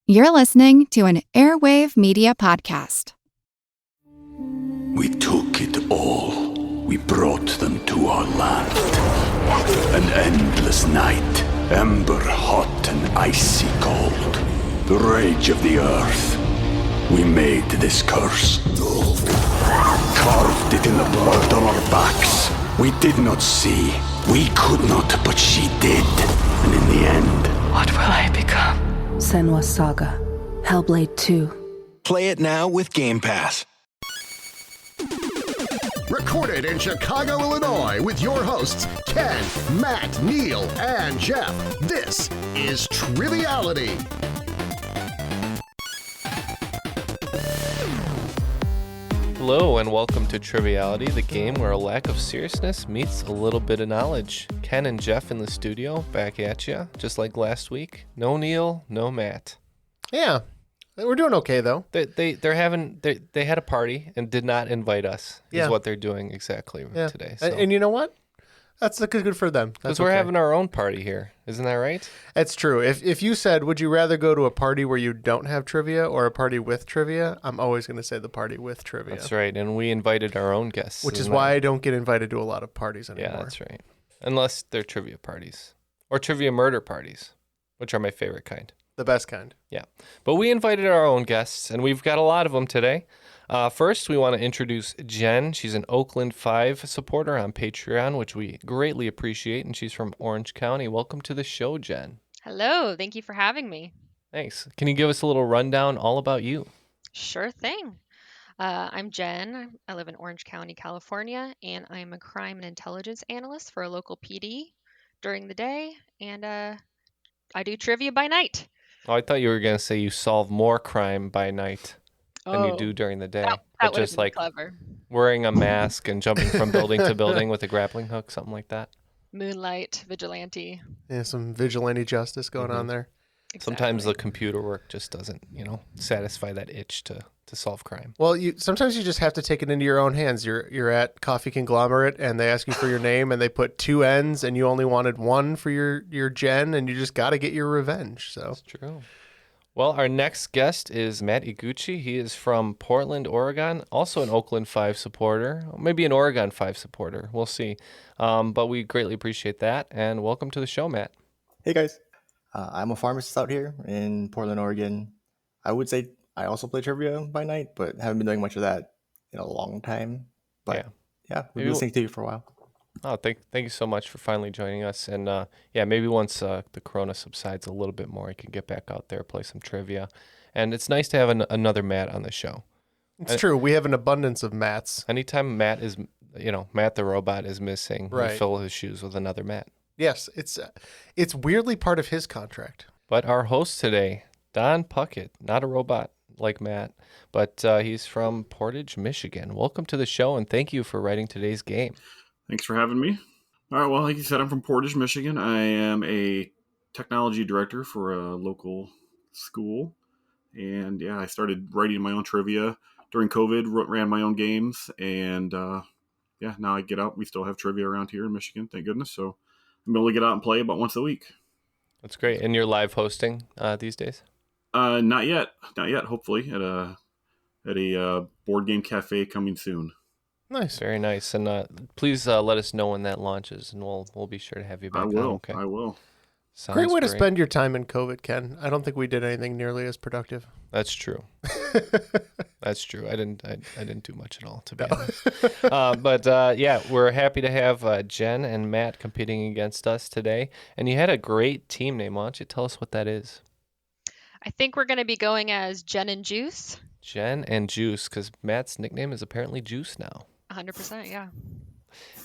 You're listening to an Airwave Media Podcast. We took it all. We brought them to our land. An endless night, ember hot and icy cold. The rage of the earth. We made this curse. Carved it in the blood on our backs. We did not see. We could not, but she did. And in the end, what will I become? Senua's Saga. Hellblade 2. Play it now with Game Pass. Recorded in Chicago, Illinois, with your hosts, Ken, Matt, Neil, and Jeff. This is Triviality. Hello and welcome to Triviality, the game where a lack of seriousness meets a little bit of knowledge. Ken and Jeff in the studio, back at you, just like last week. No Neil, no Matt. Yeah, we're doing okay though. They had a party and did not invite us. Is what they're doing exactly today. So. And you know what? That's good for them. Because we're having our own party here. Isn't that right? That's true. If you said, would you rather go to a party where you don't have trivia or a party with trivia? I'm always going to say the party with trivia. That's right. And we invited our own guests. Which is why I don't get invited to a lot of parties anymore. Yeah, that's right. Unless they're trivia parties. Or trivia murder parties, which are my favorite kind. The best kind. Yeah. But we invited our own guests, and we've got a lot of them today. First, we want to introduce Jen. She's an Oakland 5 supporter on Patreon, which we greatly appreciate, and she's from Orange County. Welcome to the show, Jen. Hello. Thank you for having me. Thanks. Can you give us a little rundown all about you? Sure thing. I'm Jen. I live in Orange County, California, and I'm a crime and intelligence analyst for a local PD during the day, and I do trivia by night. Oh, I thought you were going to say you solve more crime by night than you do during the day. That would just be like clever. Wearing a mask and jumping from building to building with a grappling hook, something like that. Moonlight, vigilante. Yeah, some vigilante justice going on there. Exactly. Sometimes the computer work just doesn't, satisfy that itch to solve crime. Well, sometimes you just have to take it into your own hands. You're at Coffee Conglomerate and they ask you for your name and they put 2 N's and you only wanted 1 for your Jen and you just got to get your revenge. So that's true. Well, our next guest is Matt Iguchi. He is from Portland, Oregon, also an Oakland 5 supporter, maybe an Oregon 5 supporter. We'll see. But we greatly appreciate that. And welcome to the show, Matt. Hey, guys. I'm a pharmacist out here in Portland, Oregon. I would say I also play trivia by night, but haven't been doing much of that in a long time. But yeah we've been listening to you for a while. Oh, thank you so much for finally joining us. And maybe once the corona subsides a little bit more, you can get back out there, play some trivia. And it's nice to have another Matt on the show. It's true. We have an abundance of Matts. Anytime Matt is, Matt the robot is missing, we fill his shoes with another Matt. Yes, it's weirdly part of his contract. But our host today, Don Puckett, not a robot like Matt, but he's from Portage, Michigan. Welcome to the show, and thank you for writing today's game. Thanks for having me. All right, well, like you said, I'm from Portage, Michigan. I am a technology director for a local school. And I started writing my own trivia during COVID, ran my own games. And now I get out. We still have trivia around here in Michigan, thank goodness. So I'm able to get out and play about once a week. That's great. And you're live hosting these days? Not yet. Hopefully at a board game cafe coming soon. Nice. Very nice. And please let us know when that launches, and we'll be sure to have you back. I will. Okay. I will. Sounds great way to spend your time in COVID, Ken. I don't think we did anything nearly as productive. That's true. That's true. I didn't do much at all, to be honest. But we're happy to have Jen and Matt competing against us today. And you had a great team name. Why don't you tell us what that is? I think we're going to be going as Jen and Juice. Jen and Juice, because Matt's nickname is apparently Juice now. 100%, yeah.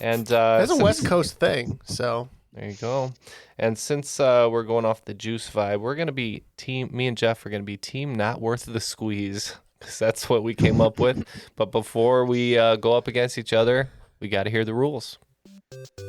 And that's a West Coast thing, so there you go. And since we're going off the Juice vibe, we're gonna be me and Jeff are gonna be team not worth the squeeze, because that's what we came up with. But before we go up against each other, we got to hear the rules.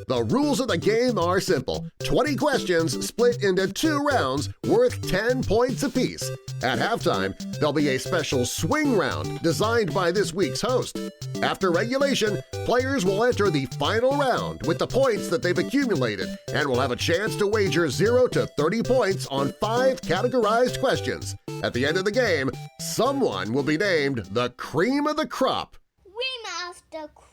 The rules of the game are simple. 20 questions split into 2 rounds worth 10 points apiece. At halftime, there'll be a special swing round designed by this week's host. After regulation, players will enter the final round with the points that they've accumulated and will have a chance to wager 0 to 30 points on 5 categorized questions. At the end of the game, someone will be named the cream of the crop. Cream of the crop.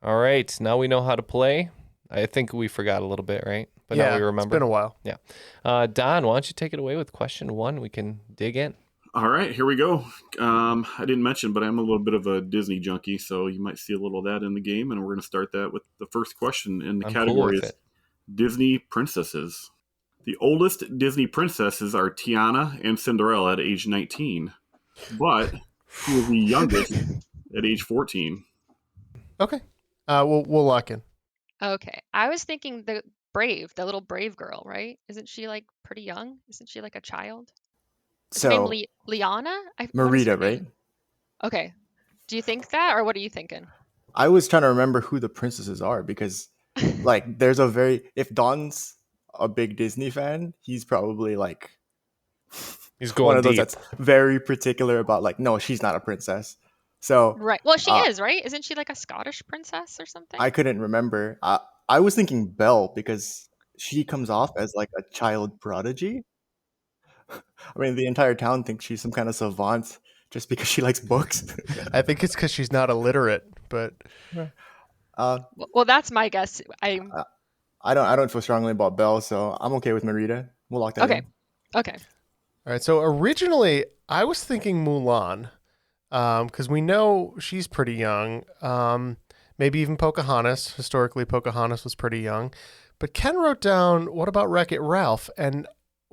All right, now we know how to play. I think we forgot a little bit, right? But now we remember. It's been a while. Yeah. Don, why don't you take it away with question 1? We can dig in. All right, here we go. I didn't mention, but I'm a little bit of a Disney junkie, so you might see a little of that in the game, and we're going to start that with the first question, and the category is Disney princesses. The oldest Disney princesses are Tiana and Cinderella at age 19, but who is the youngest at age 14? Okay. We'll lock in. Okay. I was thinking the little brave girl, right? Isn't she like pretty young? Isn't she like a child? Is her name Liana? Merida, right? Okay. Do you think that, or what are you thinking? I was trying to remember who the princesses are because, like, if Don's a big Disney fan, he's probably like, he's going one of those deep. that's very particular about like, no, she's not a princess. So right. Well, she is, right? Isn't she like a Scottish princess or something? I couldn't remember. I was thinking Belle because she comes off as like a child prodigy. I mean, the entire town thinks she's some kind of savant just because she likes books. I think it's because she's not illiterate, but well, that's my guess. I don't feel strongly about Belle, so I'm okay with Merida. We'll lock that in. Okay. All right. So originally, I was thinking Mulan. Because we know she's pretty young. Maybe even Pocahontas. Historically, Pocahontas was pretty young. But Ken wrote down, what about Wreck-It Ralph? And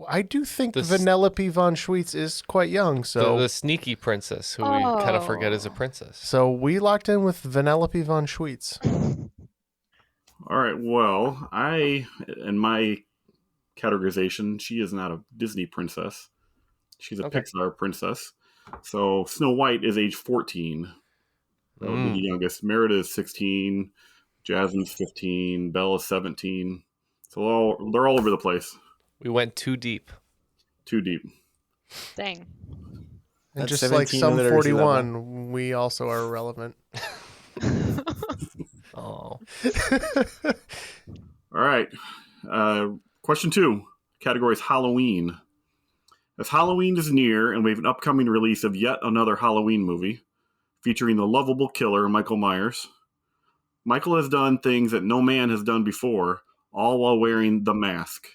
I do think Vanellope von Schweetz is quite young. So the sneaky princess, who we kind of forget is a princess. So we locked in with Vanellope von Schweetz. All right. Well, in my categorization, she is not a Disney princess. She's a Pixar princess. So Snow White is age 14. That would be the youngest. Merida is 16. Jasmine's 15. Belle is 17. So they're all over the place. We went too deep. Too deep. Dang. And just like some 41, we also are irrelevant. Oh. All right. Question 2. Category is Halloween. As Halloween is near and we have an upcoming release of yet another Halloween movie featuring the lovable killer Michael Myers, Michael has done things that no man has done before, all while wearing the mask.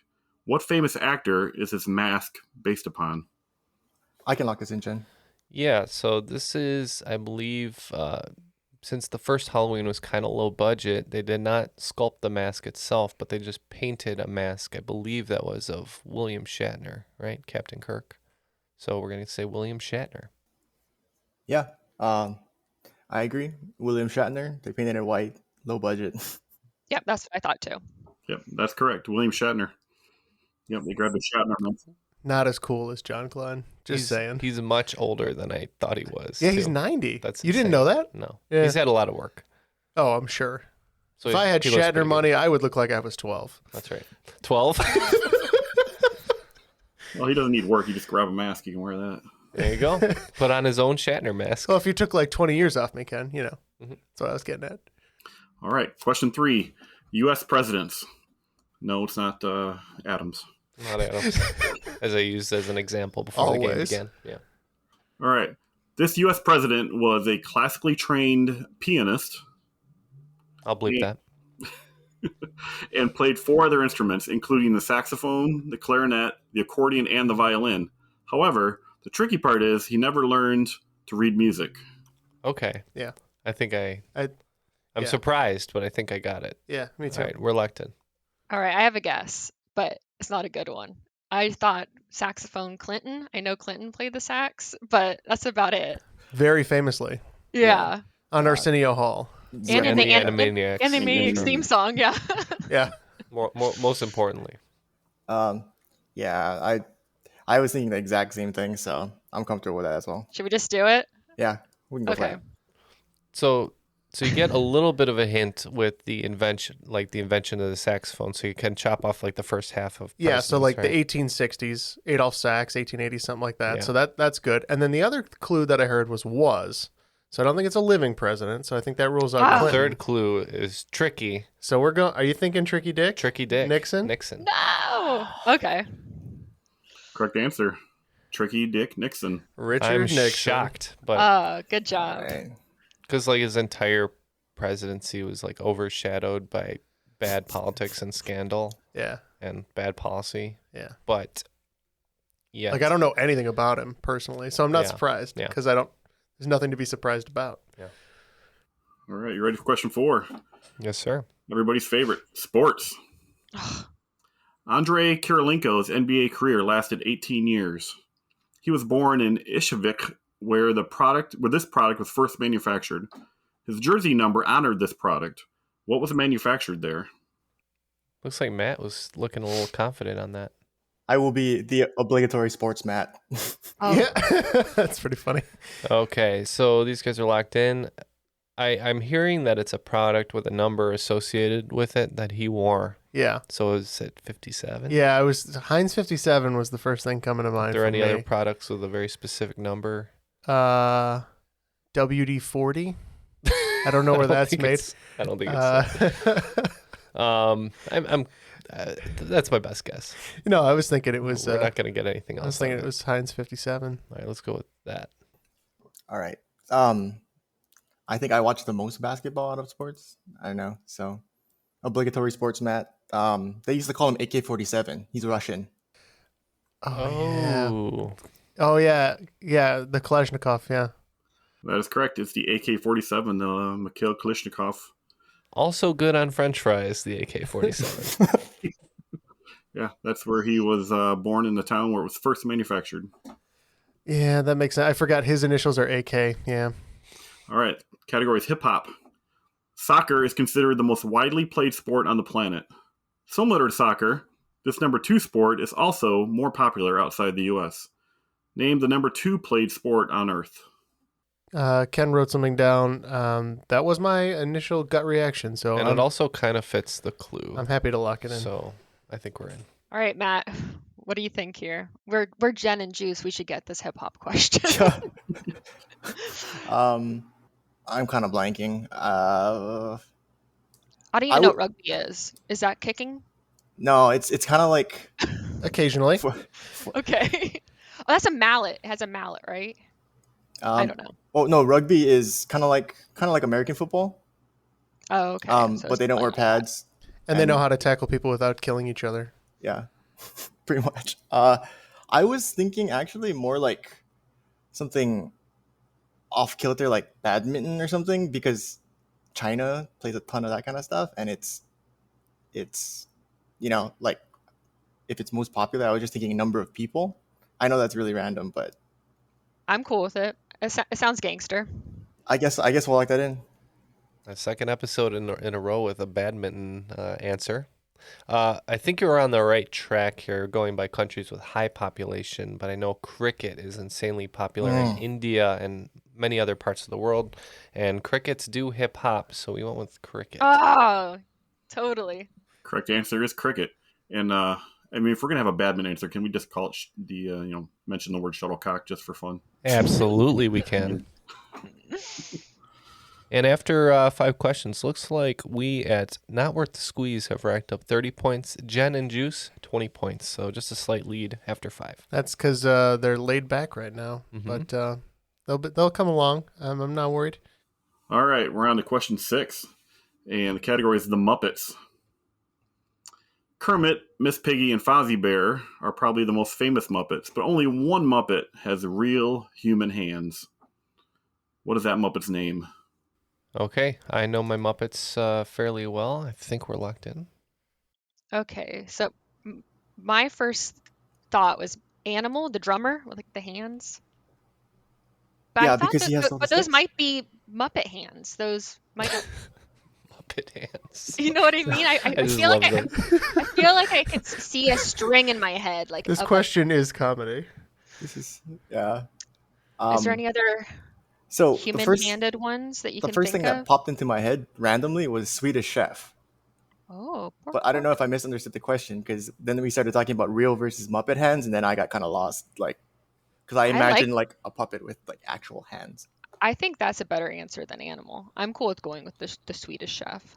What famous actor is his mask based upon? I can lock this in, Jen. Yeah, so this is, I believe, since the first Halloween was kind of low budget, they did not sculpt the mask itself, but they just painted a mask. I believe that was of William Shatner, right? Captain Kirk. So we're going to say William Shatner. Yeah, I agree. William Shatner. They painted it white, low budget. Yep, that's what I thought too. Yep, that's correct. William Shatner. Yep, they grabbed the Shatner mask. Not as cool as John Glenn. Just saying. He's much older than I thought he was. Yeah, he's 90. That's you insane. didn't know that? No. Yeah. He's had a lot of work. Oh, I'm sure. So if I had he looks Shatner pretty money, good. I would look like I was 12. That's right. 12? Well, he doesn't need work. You just grab a mask. You can wear that. There you go. Put on his own Shatner mask. Well, if you took like 20 years off me, Ken, that's what I was getting at. All right. Question 3. U.S. presidents. No, it's not Adams. Not Adams. As I used as an example before the game began. Yeah. All right. This U.S. president was a classically trained pianist. I'll bleep that. And played 4 other instruments, including the saxophone, the clarinet, the accordion, and the violin. However, the tricky part is he never learned to read music. Okay. Yeah. I think I'm surprised, but I think I got it. Yeah, me too. All right, we're locked in. All right, I have a guess, but it's not a good one. I thought saxophone Clinton. I know Clinton played the sax, but that's about it. Very famously. Yeah. On Arsenio Hall. And in the Animaniacs theme song, yeah. Yeah. Most importantly. Yeah, I was thinking the exact same thing, so I'm comfortable with that as well. Should we just do it? Yeah, we can go for it. So you get a little bit of a hint with the invention of the saxophone, so you can chop off like the first half of so like right? the 1860s, Adolf Sax, 1880, something like that. Yeah. So that's good. And then the other clue that I heard was. So I don't think it's a living president. So I think that rules out Clinton. Third clue is tricky. So are you thinking Tricky Dick? Tricky Dick. Nixon? Nixon. No. Okay. Correct answer. Tricky Dick Nixon. Richard I'm Nixon. shocked, but Good job. because like his entire presidency was like overshadowed by bad politics and scandal. Yeah. And bad policy. Yeah. But yeah. Like I don't know anything about him personally, so I'm not surprised because there's nothing to be surprised about. Yeah. All right, you ready for question 4? Yes, sir. Everybody's favorite, sports. Andrei Kirilenko's NBA career lasted 18 years. He was born in Ishvik, where this product was first manufactured. His jersey number honored this product. What was manufactured there? Looks like Matt was looking a little confident on that. I will be the obligatory sports Matt. Yeah, that's pretty funny. Okay, so these guys are locked in. I'm hearing that it's a product with a number associated with it that he wore. Yeah. So is it 57? Yeah, Heinz 57 was the first thing coming to mind. Are there any me. other products with a very specific number? WD-40. I don't know where that's made. I don't think it's. That's my best guess. No, I was thinking it was. We're not going to get anything else. I was thinking it was Heinz 57. All right, let's go with that. All right. I think I watch the most basketball out of sports. I don't know. So, obligatory sports Matt. They used to call him AK-47. He's Russian. Oh. Oh yeah. Yeah, the Kalashnikov, yeah. That is correct. It's the AK-47, Mikhail Kalashnikov. Also good on French fries, the AK-47. Yeah, that's where he was born, in the town where it was first manufactured. Yeah, that makes sense. I forgot his initials are AK. Yeah. All right. Category is hip-hop. Soccer is considered the most widely played sport on the planet. Similar to soccer, this number 2 sport is also more popular outside the U.S. Name the number 2 played sport on Earth. Ken wrote something down. That was my initial gut reaction. So and it also kind of fits the clue. I'm happy to lock it in. So I think we're in. All right, Matt. What do you think here? We're Jen and Juice. We should get this hip hop question. I'm kind of blanking. I don't even know what rugby is. Is that kicking? No, it's kind of like occasionally. Okay. Oh, that's a mallet. It has a mallet, right? I don't know. Oh no, rugby is kind of like American football. Oh, okay. So but they don't wear pads. And they know how to tackle people without killing each other. Yeah, pretty much. I was thinking actually more like something off kilter, like badminton or something, because China plays a ton of that kind of stuff, and it's like if it's most popular, I was just thinking number of people. I know that's really random, but I'm cool with it. It sounds gangster. I guess we'll lock that in. A second episode in a row with a badminton answer. I think you're on the right track here, going by countries with high population, but I know cricket is insanely popular in India and many other parts of the world, and crickets do hip hop, so we went with cricket. Oh, totally. Correct answer is cricket. And I mean, if we're gonna have a badminton answer, can we just call it mention the word shuttlecock just for fun? Absolutely, we can. And after 5 questions, looks like we at Not Worth the Squeeze have racked up 30 points. Jen and Juice, 20 points. So just a slight lead after 5. That's because they're laid back right now. Mm-hmm. But they'll come along. I'm not worried. All right, we're on to question 6. And the category is the Muppets. Kermit, Miss Piggy, and Fozzie Bear are probably the most famous Muppets, but only one Muppet has real human hands. What is that Muppet's name? Okay, I know my Muppets fairly well. I think we're locked in. Okay, so my first thought was Animal, the drummer with like the hands. But Yeah, I thought because he has all the but those sticks. might be Muppet hands. Those might not. Muppet hands. You know what I mean? I just feel like love I feel like I could see a string in my head. Like This of, question is comedy. This is yeah. is there any other So human-handed ones that you the can first think thing of? that popped into my head randomly was Swedish Chef. Oh, But I don't know if I misunderstood the question, because then we started talking about real versus Muppet hands, and then I got kind of lost, like, because I imagined like a puppet with like actual hands. I think that's a better answer than Animal. I'm cool with going with the Swedish Chef.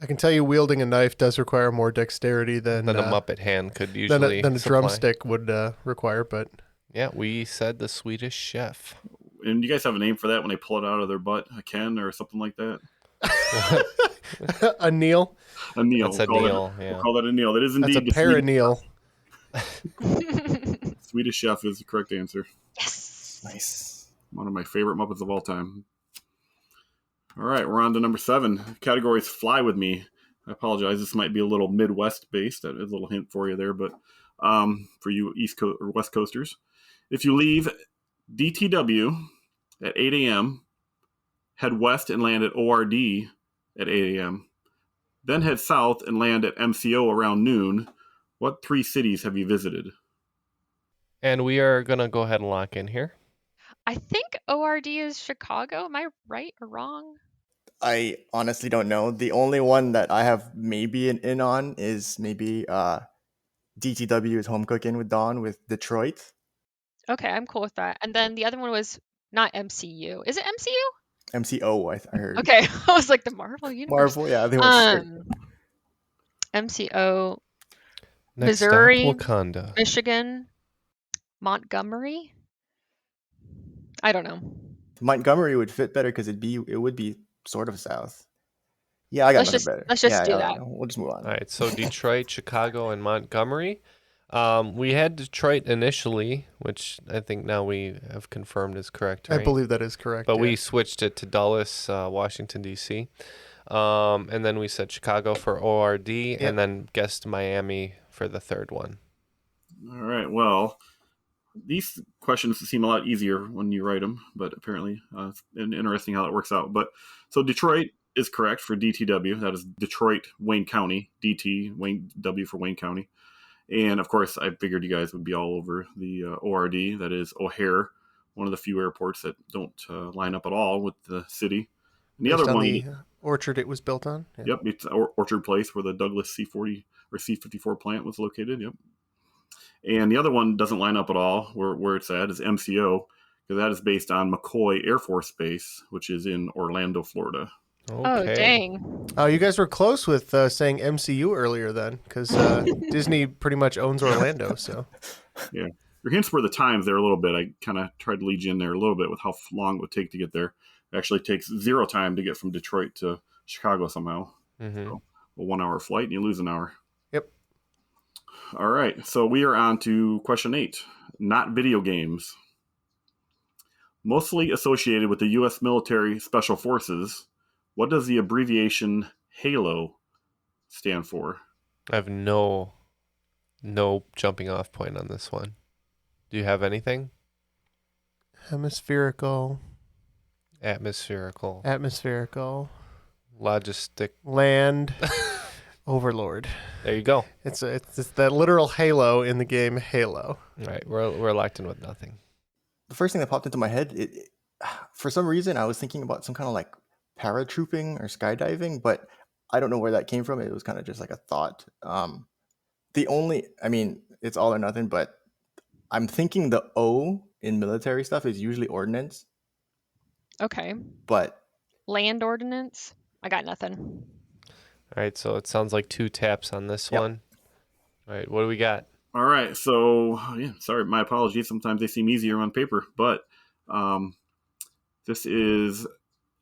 I can tell you wielding a knife does require more dexterity than a Muppet hand could usually than a drumstick would require, but... Yeah, we said the Swedish chef. And you guys have a name for that when they pull it out of their butt? A Ken or something like that? A Neil? A Neil. That's a Neil, yeah. We'll call that a Neil. That is indeed That's a perineal. Swedish chef is the correct answer. Yes. Nice. One of my favorite Muppets of all time. All right, we're on to number 7. Category is Fly With Me. I apologize. This might be a little Midwest-based. That is a little hint for you there, but for you East Coast or West Coasters. If you leave DTW at 8 a.m., head west and land at ORD at 8 a.m., then head south and land at MCO around noon, what 3 cities have you visited? And we are going to go ahead and lock in here. I think ORD is Chicago. Am I right or wrong? I honestly don't know. The only one that I have maybe an in on is maybe DTW is Home Cooking with Dawn with Detroit. Okay, I'm cool with that. And then the other one was not MCU. Is it MCU? MCO, I heard. Okay, I was like the Marvel universe. Marvel, yeah. They were MCO, Next Missouri, stop, Wakanda. Michigan, Montgomery. I don't know. Montgomery would fit better because it would be sort of south. Yeah, I got nothing better. Let's just do that. We'll just move on. All right, so Detroit, Chicago, and Montgomery. We had Detroit initially, which I think now we have confirmed is correct, right? I believe that is correct. But we switched it to Dulles, Washington, D.C. And then we said Chicago for ORD, and then guessed Miami for the third one. All right, well, these questions seem a lot easier when you write them, but apparently it's interesting how that works out. But so Detroit is correct for DTW. That is Detroit, Wayne County. DT, Wayne W for Wayne County. And, of course, I figured you guys would be all over the ORD. That is O'Hare, one of the few airports that don't line up at all with the city. And the other one... the orchard it was built on? Yeah. Yep, it's Orchard Place where the Douglas C-40 or C-54 plant was located. Yep. And the other one doesn't line up at all. Where it's at is MCO, because that is based on McCoy Air Force Base, which is in Orlando, Florida. Okay. Oh, dang. Oh, you guys were close with saying MCU earlier then, because Disney pretty much owns Orlando. So, yeah. Your hints were the times there a little bit. I kind of tried to lead you in there a little bit with how long it would take to get there. It actually takes 0 time to get from Detroit to Chicago somehow. Mm-hmm. So a 1-hour flight, and you lose an hour. Yep. All right. So we are on to question 8. Not video games. Mostly associated with the U.S. military special forces, what does the abbreviation HALO stand for? I have no jumping off point on this one. Do you have anything? Hemispherical. Atmospherical. Logistic. Land. Overlord. There you go. It's that literal halo in the game Halo. All right, we're locked in with nothing. The first thing that popped into my head, for some reason, I was thinking about some kind of like paratrooping or skydiving, but I don't know where that came from. It was kind of just like a thought. It's all or nothing, but I'm thinking the O in military stuff is usually ordnance. Okay. But land ordnance? I got nothing. All right, so it sounds like 2 taps on this one. All right, what do we got? All right, so, sorry, my apologies. Sometimes they seem easier on paper, but this is,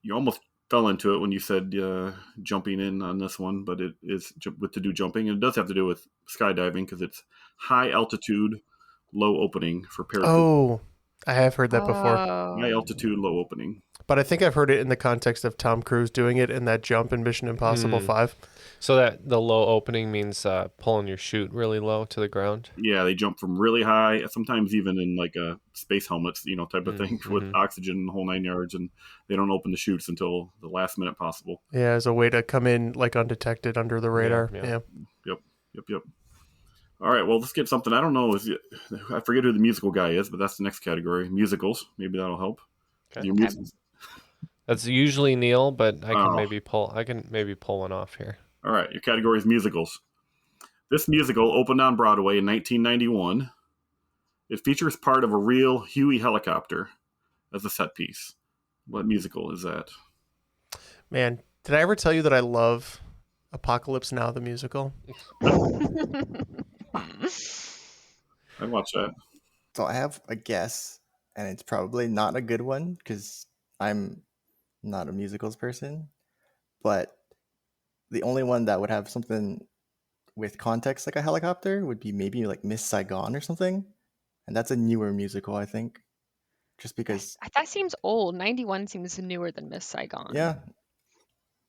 you almost fell into it when you said jumping in on this one, but it is to do jumping, and it does have to do with skydiving because it's high altitude, low opening for paratrooping. Oh, I have heard that before. High altitude, low opening. But I think I've heard it in the context of Tom Cruise doing it in that jump in Mission Impossible 5. So that the low opening means pulling your chute really low to the ground? Yeah, they jump from really high, sometimes even in like a space helmets, type of thing with oxygen and the whole 9 yards, and they don't open the chutes until the last minute possible. Yeah, as a way to come in like undetected under the radar. Yeah. Yep. All right, well, let's get something. I don't know. I forget who the musical guy is, but that's the next category. Musicals. Maybe that'll help. Okay. That's usually Neil, but I can maybe pull one off here. All right, your category is musicals. This musical opened on Broadway in 1991. It features part of a real Huey helicopter as a set piece. What musical is that? Man, did I ever tell you that I love Apocalypse Now the musical. I'd watch that. So I have a guess, and it's probably not a good one because I'm not a musicals person. But the only one that would have something with context like a helicopter would be maybe like Miss Saigon or something. And that's a newer musical, I think. Just because. That seems old. 91 seems newer than Miss Saigon. Yeah.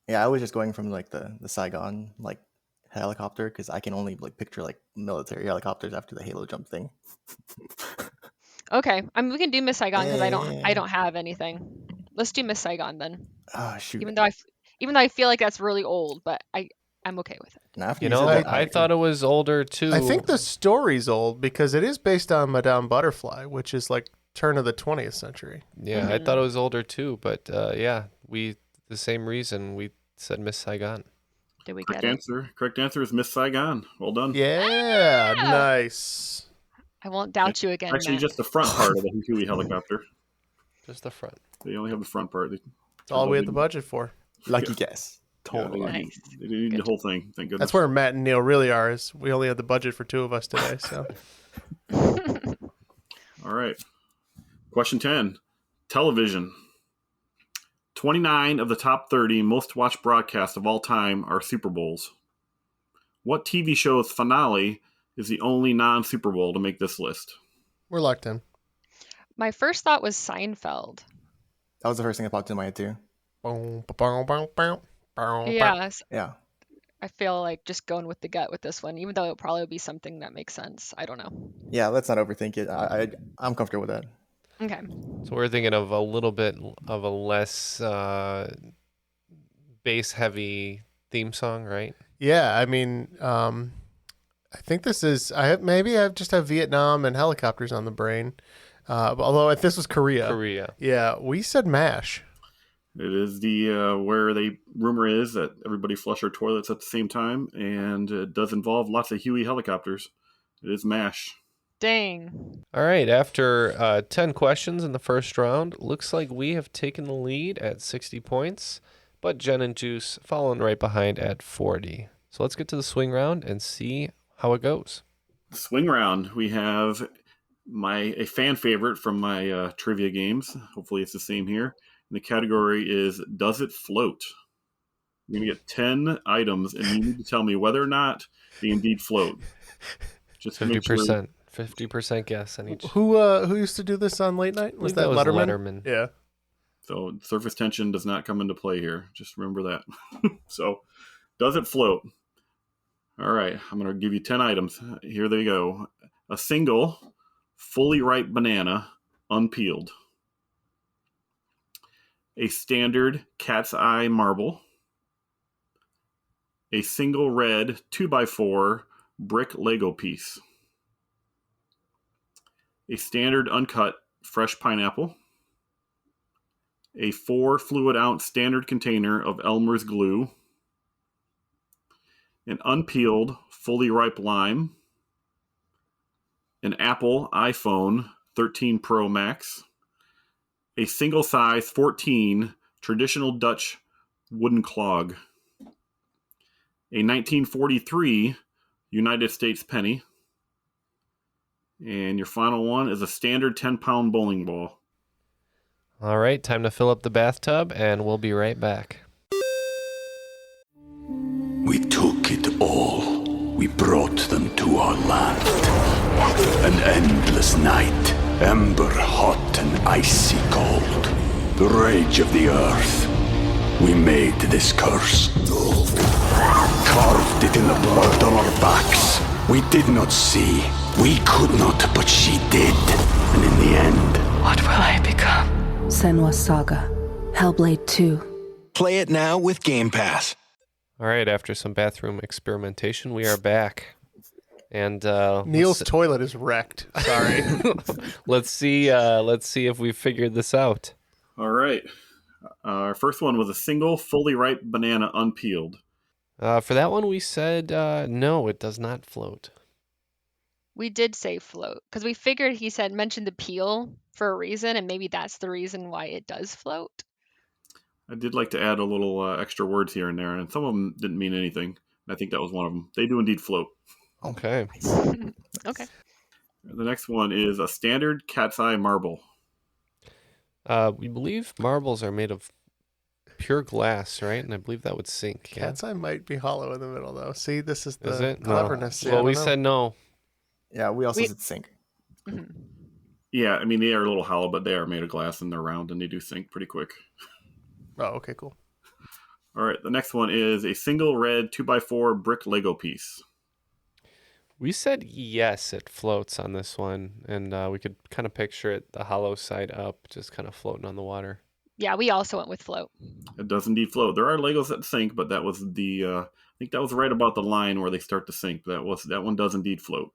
Yeah, I was just going from like the Saigon like helicopter because I can only like picture like military helicopters after the Halo jump thing. Okay, I mean we can do Miss Saigon because I don't have anything. Let's do Miss Saigon then. Oh shoot! Even though I feel like that's really old, but I'm okay with it. I thought it was older too. I think the story's old because it is based on Madame Butterfly, which is like turn of the 20th century. Yeah, I thought it was older too, but the same reason we said Miss Saigon. Did we Correct get answer. It? Correct answer is Miss Saigon. Well done. Yeah, nice. I won't doubt you again. Actually, Matt. just the front part of the Huey helicopter. Just the front. They only have the front part. That's all we had the budget for. Lucky guess. Totally. Yeah, they didn't need the whole thing. Thank goodness. That's where Matt and Neil really are. Is we only had the budget for 2 of us today. So. All right. Question 10. Television. 29 of the top 30 most watched broadcasts of all time are Super Bowls. What TV show's finale is the only non-Super Bowl to make this list? We're locked in. My first thought was Seinfeld. That was the first thing that popped in my head too. Yes. Yeah. I feel like just going with the gut with this one, even though it'll probably be something that makes sense. I don't know. Yeah, let's not overthink it. I'm comfortable with that. Okay. So we're thinking of a little bit of a less bass-heavy theme song, right? Yeah, I mean, I think this is. Maybe I just have Vietnam and helicopters on the brain. Although if this was Korea. Korea. Yeah, we said MASH. It is the where they rumor is that everybody flush their toilets at the same time, and it does involve lots of Huey helicopters. It is MASH. Dang. All right, after 10 questions in the first round, looks like we have taken the lead at 60 points, but Jen and Juice following right behind at 40. So let's get to the swing round and see how it goes. Swing round. We have a fan favorite from my trivia games. Hopefully it's the same here. And the category is Does It Float? You're going to get 10 items, and you need to tell me whether or not they indeed float. Just 50%. 50% guess on each. Who used to do this on late night? Was that Letterman? Yeah. So surface tension does not come into play here. Just remember that. So, does it float? All right, I'm going to give you 10 items. Here they go. A single, fully ripe banana, unpeeled. A standard cat's eye marble. A single red 2x4 brick Lego piece. A standard uncut fresh pineapple. A 4 fluid ounce standard container of Elmer's glue. An unpeeled fully ripe lime. An Apple iPhone 13 Pro Max. A single size 14 traditional Dutch wooden clog. A 1943 United States penny. And your final one is a standard 10-pound bowling ball. All right, time to fill up the bathtub, and we'll be right back. We took it all. We brought them to our land. An endless night, ember hot and icy cold. The rage of the earth. We made this curse. Carved it in the blood on our backs. We did not see. We could not, but she did. And in the end, what will I become? Senwa Saga. Hellblade 2. Play it now with Game Pass. All right, after some bathroom experimentation, we are back. And Neil's toilet is wrecked. Sorry. Let's see if we figured this out. All right. Our first one was a single fully ripe banana unpeeled. For that one, we said no, it does not float. We did say float because we figured he mentioned the peel for a reason, and maybe that's the reason why it does float. I did like to add a little extra words here and there, and some of them didn't mean anything. I think that was one of them. They do indeed float. Okay. Okay. The next one is a standard cat's eye marble. We believe marbles are made of pure glass, right? And I believe that would sink. Cat's eye might be hollow in the middle, though. See, this is Is the it? cleverness. No. Yeah, Well, we said no. Yeah, we also said sink. Yeah, I mean, they are a little hollow, but they are made of glass and they're round and they do sink pretty quick. Oh, okay, cool. All right, the next one is a single red 2x4 brick Lego piece. We said yes, it floats on this one. And we could kind of picture it, the hollow side up, just kind of floating on the water. Yeah, we also went with float. It does indeed float. There are Legos that sink, but that was I think that was right about the line where they start to sink. That one does indeed float.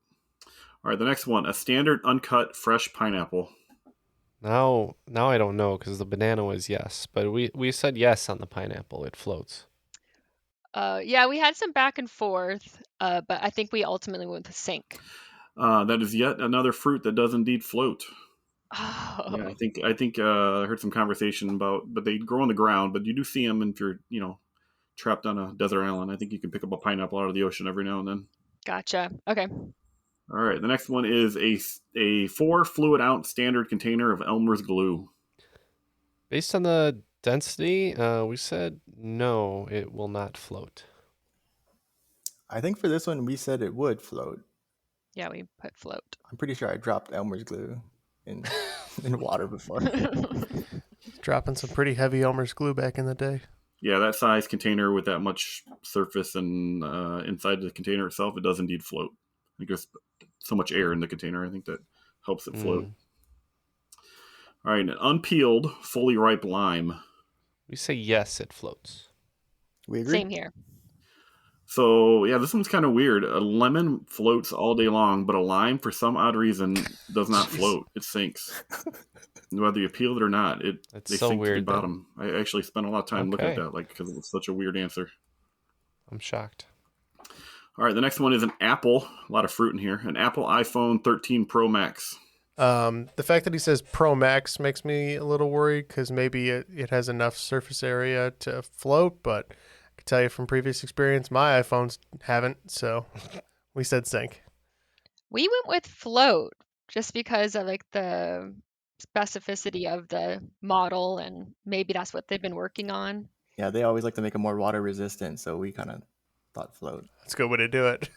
All right, the next one, a standard uncut fresh pineapple. Now I don't know because the banana was yes, but we said yes on the pineapple. It floats. Yeah, we had some back and forth, but I think we ultimately went with sink. That is yet another fruit that does indeed float. Oh. Yeah, I think I heard some conversation about, but they grow on the ground, but you do see them if you're, trapped on a desert island. I think you can pick up a pineapple out of the ocean every now and then. Gotcha. Okay. All right, the next one is a 4 fluid ounce standard container of Elmer's glue. Based on the density, we said no, it will not float. I think for this one, we said it would float. Yeah, we put float. I'm pretty sure I dropped Elmer's glue in water before. Dropping some pretty heavy Elmer's glue back in the day. Yeah, that size container with that much surface and inside the container itself, it does indeed float. I think there's so much air in the container. I think that helps it float. All right, an unpeeled, fully ripe lime. We say yes, it floats. We agree. Same here. So, yeah, this one's kind of weird. A lemon floats all day long, but a lime, for some odd reason, does not float. It sinks. Whether you peel it or not, they so sink weird, to the bottom. I actually spent a lot of time looking at that, because it was such a weird answer. I'm shocked. All right, the next one is an Apple. A lot of fruit in here. An Apple iPhone 13 Pro Max. The fact that he says Pro Max makes me a little worried because maybe it has enough surface area to float, but I can tell you from previous experience, my iPhones haven't, so we said sink. We went with float just because of like the specificity of the model, and maybe that's what they've been working on. Yeah, they always like to make it more water resistant, so we kind of thought float. That's a good way to do it.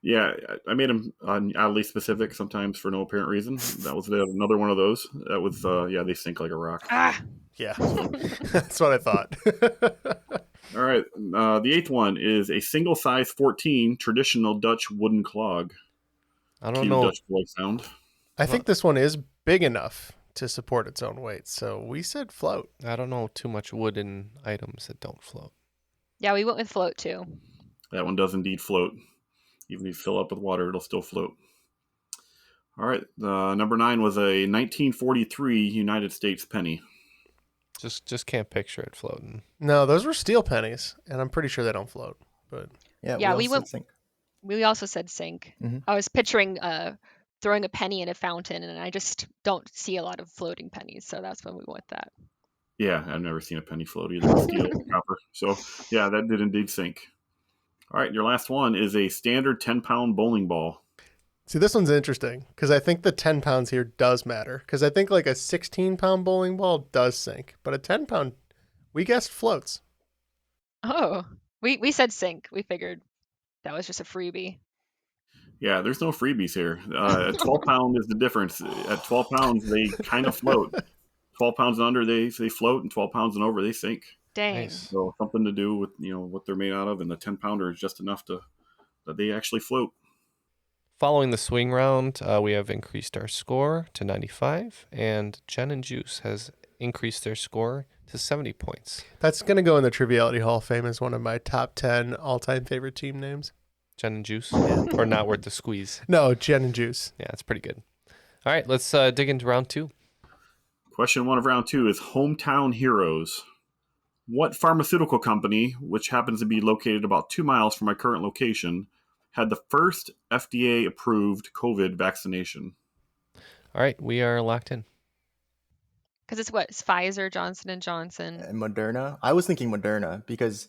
Yeah, I made them oddly specific sometimes for no apparent reason. That was another one of those. That was, they sink like a rock. Ah! Yeah, that's what I thought. All right, the 8th one is a single size 14 traditional Dutch wooden clog. I don't know. Dutch boy sound. I think this one is big enough to support its own weight, so we said float. I don't know too much wooden items that don't float. Yeah, we went with float too. That one does indeed float. Even if you fill up with water, it'll still float. All right, number 9 was a 1943 United States penny. Just can't picture it floating. No, those were steel pennies, and I'm pretty sure they don't float. But yeah, we went sink. We also said sink. Mm-hmm. I was picturing throwing a penny in a fountain, and I just don't see a lot of floating pennies, so that's when we went with that. Yeah, I've never seen a penny float either. Steel or copper. So yeah, that did indeed sink. All right, your last one is a standard 10-pound bowling ball. See, this one's interesting because I think the 10 pounds here does matter because I think like a 16-pound bowling ball does sink, but a 10-pound, we guessed floats. Oh, we said sink. We figured that was just a freebie. Yeah, there's no freebies here. 12 pound is the difference. At 12 pounds, they kind of float. 12 pounds and under, they float, and 12 pounds and over, they sink. Dang. Nice. So something to do with what they're made out of, and the 10-pounder is just enough that they actually float. Following the swing round, we have increased our score to 95, and Jen and Juice has increased their score to 70 points. That's going to go in the Triviality Hall of Fame as one of my top 10 all-time favorite team names. Jen and Juice, or not worth the squeeze? No, Jen and Juice. Yeah, it's pretty good. All right, let's dig into round 2. Question 1 of round 2 is Hometown Heroes. What pharmaceutical company, which happens to be located about 2 miles from my current location, had the first FDA-approved COVID vaccination? All right, we are locked in. Because it's Pfizer, Johnson and Johnson, and Moderna. I was thinking Moderna because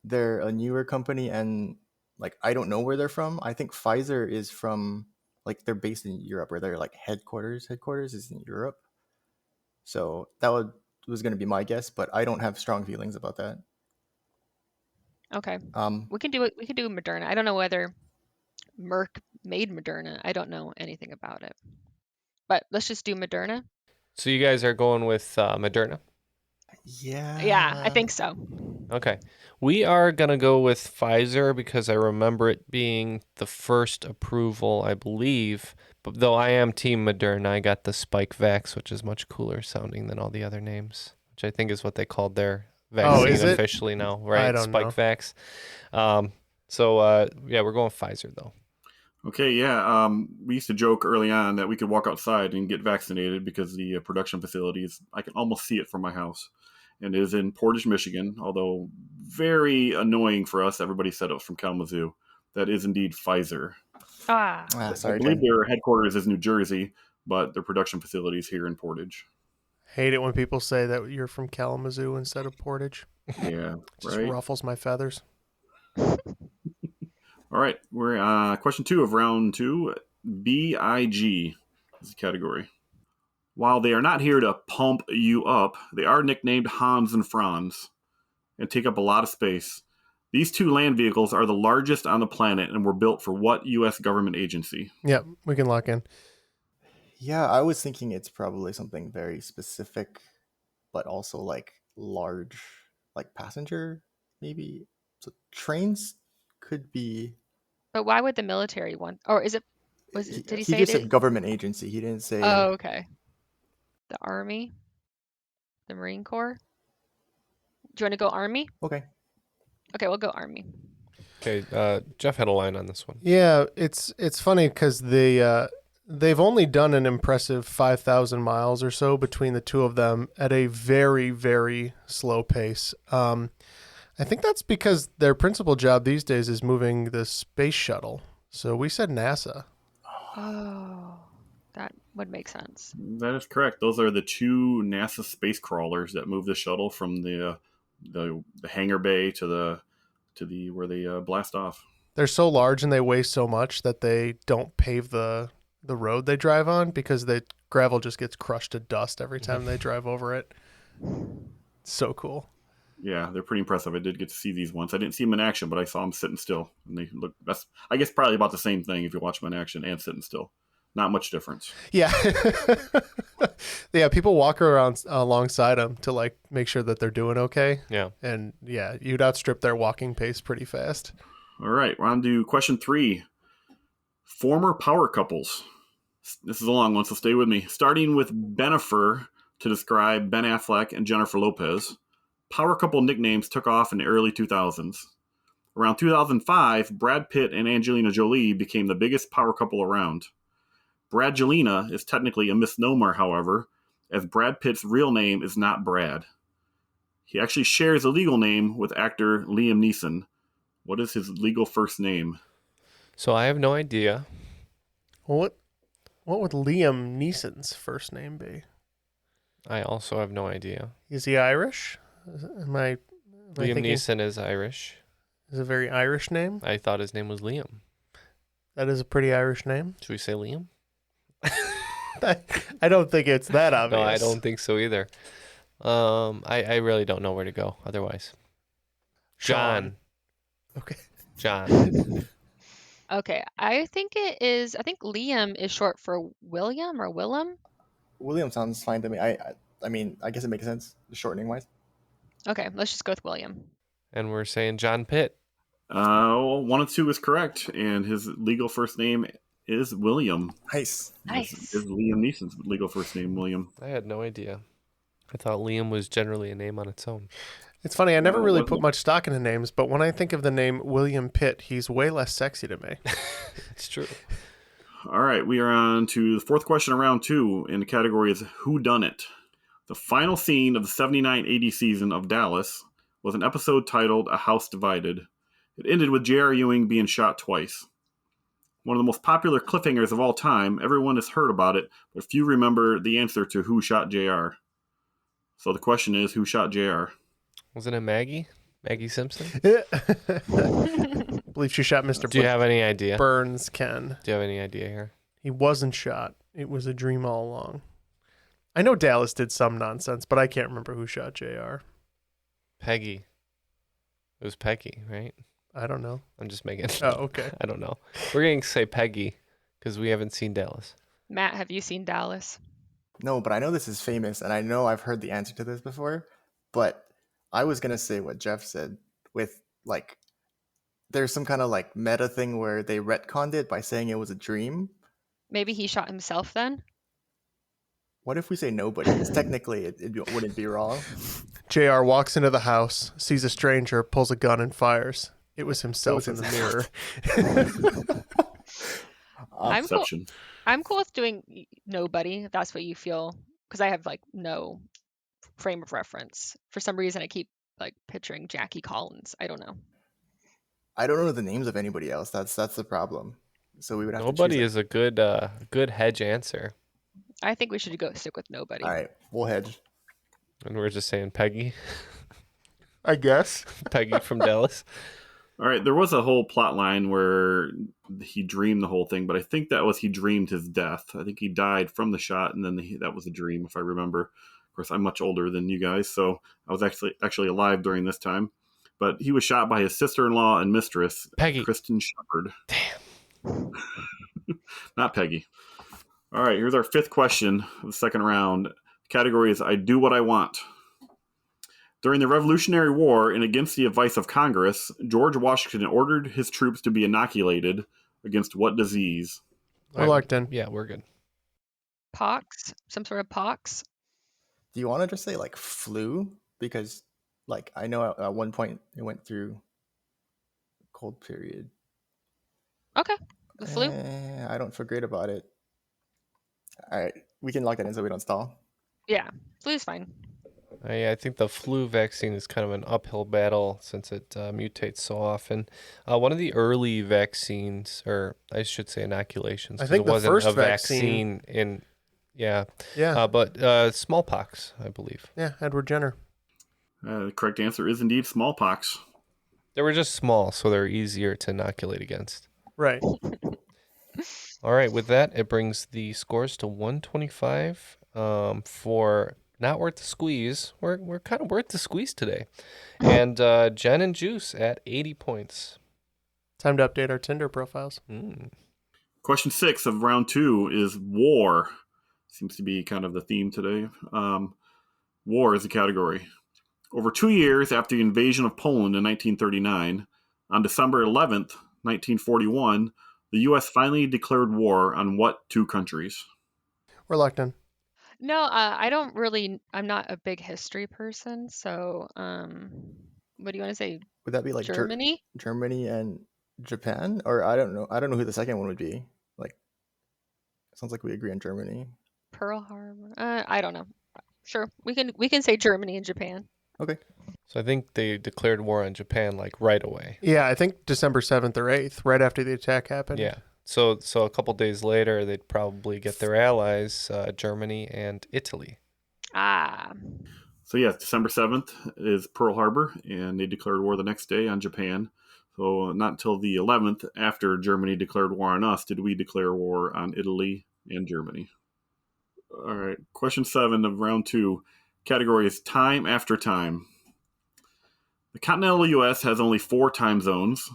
they're a newer company, and like I don't know where they're from. I think Pfizer is from like they're based in Europe, or their like headquarters is in Europe. So was going to be my guess, but I don't have strong feelings about that. Okay. We can do it. We can do Moderna. I don't know whether Merck made Moderna. I don't know anything about it. But let's just do Moderna. So you guys are going with Moderna? Yeah, I think so. Okay. We are going to go with Pfizer because I remember it being the first approval, I believe. But though I am Team Moderna, I got the Spikevax, which is much cooler sounding than all the other names, which I think is what they called their vaccine officially now, right? I don't know. Spikevax. Yeah, we're going Pfizer, though. Okay, yeah. We used to joke early on that we could walk outside and get vaccinated because the production facilities, I can almost see it from my house. And it is in Portage, Michigan, although very annoying for us. Everybody said it was from Kalamazoo. That is indeed Pfizer. Sorry, I believe their headquarters is New Jersey, but their production facility is here in Portage. Hate it when people say that you're from Kalamazoo instead of Portage. Yeah, Just right. ruffles my feathers. All right, we're question 2 of round 2. BIG is the category. While they are not here to pump you up, they are nicknamed Hans and Franz and take up a lot of space. These 2 land vehicles are the largest on the planet and were built for what U.S. government agency? Yep, we can lock in. Yeah, I was thinking it's probably something very specific, but also like large, like passenger, maybe. So trains could be. But why would the military want? Or is it? Did he say He just said government agency. He didn't say. Oh, okay. The Army, the Marine Corps. Do you want to go Army? Okay. Okay, we'll go Army. Okay, Jeff had a line on this one. Yeah, it's funny because they've only done an impressive 5,000 miles or so between the two of them at a very, very slow pace. I think that's because their principal job these days is moving the space shuttle. So we said NASA. Oh, that would make sense. That is correct. Those are the 2 NASA space crawlers that move the shuttle from the hangar bay to the where they blast off. They're so large and they weigh so much that they don't pave the road they drive on because the gravel just gets crushed to dust every time they drive over it. So cool. Yeah, they're pretty impressive. I did get to see these once. I didn't see them in action, but I saw them sitting still, and they look. That's, I guess, probably about the same thing if you watch them in action and sitting still. Not much difference. Yeah, yeah. People walk around alongside them to like make sure that they're doing okay. Yeah, and yeah, you'd outstrip their walking pace pretty fast. All right, we're on to question 3. Former power couples. This is a long one, so stay with me. Starting with Bennifer to describe Ben Affleck and Jennifer Lopez. Power couple nicknames took off in the early 2000s. Around 2005, Brad Pitt and Angelina Jolie became the biggest power couple around. Bradgelina is technically a misnomer, however, as Brad Pitt's real name is not Brad. He actually shares a legal name with actor Liam Neeson. What is his legal first name? So I have no idea. Well, what would Liam Neeson's first name be? I also have no idea. Is he Irish? Liam Neeson is Irish. Is a very Irish name? I thought his name was Liam. That is a pretty Irish name. Should we say Liam? I don't think it's that obvious. No, I don't think so either. I really don't know where to go otherwise. John. Okay. John. Okay, I think Liam is short for William or Willem. William sounds fine to me. I mean, I guess it makes sense, shortening wise. Okay, let's just go with William. And we're saying John Pitt. 1 of 2 is correct, and his legal first name is William. Nice. Is Liam Neeson's legal first name William? I had no idea. I thought Liam was generally a name on its own. It's funny, I never really put much stock into names, but when I think of the name William Pitt, he's way less sexy to me. It's true. All right, we are on to the 4th question of round 2, and the category is Who Done It? The final scene of the 79-80 season of Dallas was an episode titled A House Divided. It ended with J.R. Ewing being shot twice. One of the most popular cliffhangers of all time. Everyone has heard about it, but few remember the answer to who shot J.R. So the question is, who shot JR? Wasn't it Maggie? Maggie Simpson? I believe she shot Mr. Do you have any idea? Burns, Ken. Do you have any idea here? He wasn't shot. It was a dream all along. I know Dallas did some nonsense, but I can't remember who shot JR. Peggy. It was Peggy, right? I don't know. I'm just making. Oh, okay. I don't know. We're going to say Peggy because we haven't seen Dallas. Matt, have you seen Dallas? No, but I know this is famous, and I know I've heard the answer to this before, but I was going to say what Jeff said with, like, there's some kind of, like, meta thing where they retconned it by saying it was a dream. Maybe he shot himself then? What if we say nobody? Because technically it wouldn't be wrong. JR walks into the house, sees a stranger, pulls a gun, and fires. It was himself in the mirror. I'm cool with doing nobody, if that's what you feel, because I have like no frame of reference. For some reason, I keep like picturing Jackie Collins. I don't know. I don't know the names of anybody else. That's the problem. So we would have nobody to is a good hedge answer. I think we should stick with nobody. All right, we'll hedge. And we're just saying Peggy. I guess. Peggy from Dallas. All right, there was a whole plot line where he dreamed the whole thing, but I think that was he dreamed his death. I think he died from the shot, and then that was a dream, if I remember. Of course, I'm much older than you guys, so I was actually alive during this time. But he was shot by his sister-in-law and mistress, Peggy. Kristen Shepard. Damn. Not Peggy. All right, here's our fifth question of the second round. The category is I do what I want. During the Revolutionary War and against the advice of Congress, George Washington ordered his troops to be inoculated against what disease? We're locked in. Yeah, we're good. Pox? Some sort of pox? Do you want to just say like flu? Because like I know at one point it went through cold period. Okay, the flu. I don't feel great about it. All right, we can lock that in so we don't stall. Yeah, flu's fine. I think the flu vaccine is kind of an uphill battle since it mutates so often. One of the early vaccines, or I should say inoculations, I think it wasn't first a vaccine in, but smallpox, I believe. Yeah, Edward Jenner. The correct answer is indeed smallpox. They were just small, so they're easier to inoculate against. Right. All right, with that, it brings the scores to 125 for not worth the squeeze. We're kind of worth the squeeze today. And Jen and Juice at 80 points. Time to update our Tinder profiles. Question 6 of round 2 is war. Seems to be kind of the theme today. War is the category. Over 2 years after the invasion of Poland in 1939, on December 11th, 1941, the U.S. finally declared war on what two countries? We're locked in. No, I'm not a big history person, so what do you want to say? Would that be like Germany? Germany and Japan? Or I don't know who the second one would be. Like, sounds like we agree on Germany. Pearl Harbor? I don't know. Sure, we can say Germany and Japan. Okay. So I think they declared war on Japan like right away. Yeah, I think December 7th or 8th, right after the attack happened. Yeah. So a couple days later, they'd probably get their allies, Germany and Italy. Ah. So yes, December 7th is Pearl Harbor, and they declared war the next day on Japan. So not until the 11th, after Germany declared war on us, did we declare war on Italy and Germany. All right, question 7 of round 2. Category is time after time. The continental U.S. has only 4 time zones.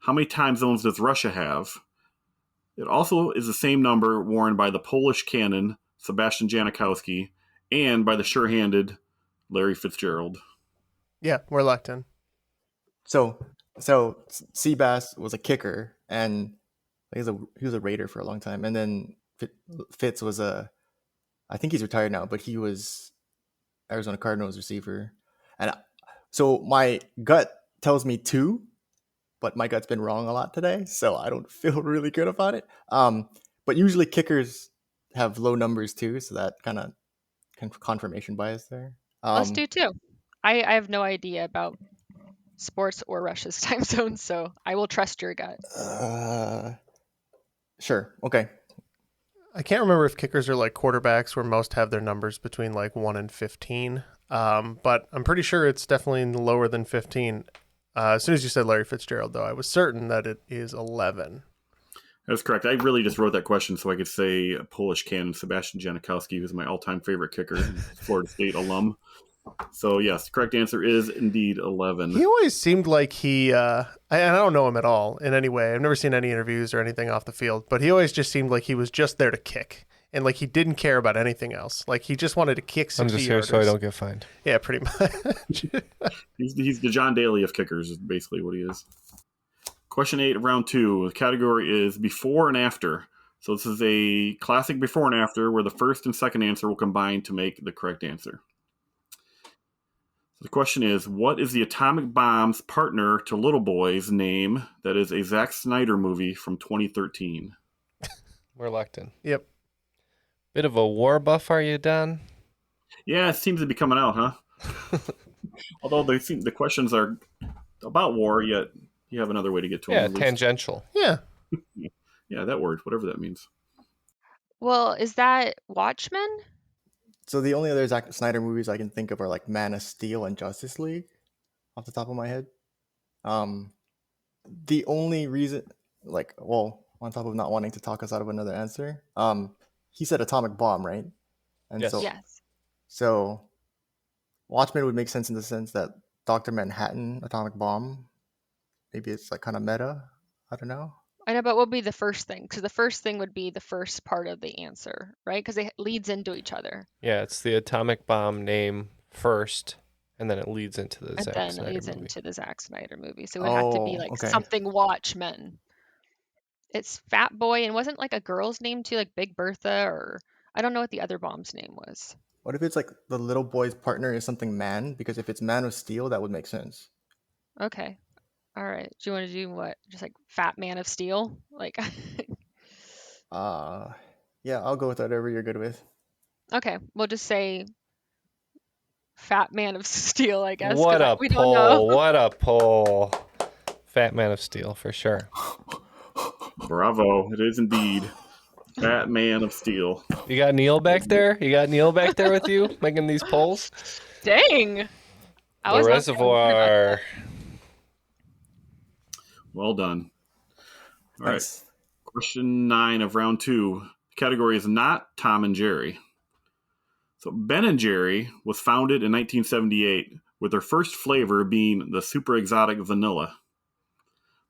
How many time zones does Russia have? It also is the same number worn by the Polish canon, Sebastian Janikowski, and by the sure-handed Larry Fitzgerald. Yeah, we're locked in. So Seabass was a kicker, and he was a Raider for a long time. And then Fitz was I think he's retired now, but he was Arizona Cardinals receiver. And so my gut tells me 2, but my gut's been wrong a lot today, so I don't feel really good about it. But usually kickers have low numbers too, so that kind of confirmation bias there. Let's do 2. I have no idea about sports or Russia's time zones, so I will trust your gut. Sure. Okay. I can't remember if kickers are like quarterbacks where most have their numbers between like 1 and 15. But I'm pretty sure it's definitely lower than 15. As soon as you said Larry Fitzgerald, though, I was certain that it is 11. That's correct. I really just wrote that question so I could say Polish cannon Sebastian Janikowski, who's my all-time favorite kicker, Florida State alum. So, yes, the correct answer is indeed 11. He always seemed like I don't know him at all in any way. I've never seen any interviews or anything off the field, but he always just seemed like he was just there to kick. And like he didn't care about anything else. Like he just wanted to kick 60 I'm just here yarders. so I don't get fined. Yeah, pretty much. He's the John Daly of kickers is basically what he is. Question 8 of round 2. The category is before and after. So this is a classic before and after where the first and second answer will combine to make the correct answer. So the question is, what is the atomic bomb's partner to Little Boy's name that is a Zack Snyder movie from 2013? We're locked in. Yep. Bit of a war buff, are you, Don? Yeah, it seems to be coming out, huh? Although the questions are about war, yet you have another way to get to them. Yeah, tangential. Yeah. Yeah, that word, whatever that means. Well, is that Watchmen? So the only other Zack Snyder movies I can think of are like Man of Steel and Justice League, off the top of my head. The only reason, on top of not wanting to talk us out of another answer, he said atomic bomb, right? And yes. Yes. So Watchmen would make sense in the sense that Dr. Manhattan, atomic bomb, maybe it's like kind of meta. I don't know. I know, but what would be the first thing? Because the first thing would be the first part of the answer, right? Because it leads into each other. Yeah, it's the atomic bomb name first, and then it leads into the Zack Snyder movie. And then it leads into the Zack Snyder movie. So it would have to be like something Watchmen. It's Fat Boy, and wasn't like a girl's name too, like Big Bertha, or I don't know what the other bomb's name was. What if it's like the little boy's partner is something Man? Because if it's Man of Steel, that would make sense. Okay. All right. Do you want to do what? Just like Fat Man of Steel? Like yeah, I'll go with whatever you're good with. Okay. We'll just say Fat Man of Steel, I guess. What a we don't know. What a pull. Fat Man of Steel, for sure. Bravo. It is indeed Fat Man of Steel. You got Neil back there? You got Neil back there with you making these polls? Dang. The Reservoir. Well done. All Thanks. right. Question 9 of round 2. The category is not Tom and Jerry. So Ben and Jerry was founded in 1978 with their first flavor being the super exotic vanilla.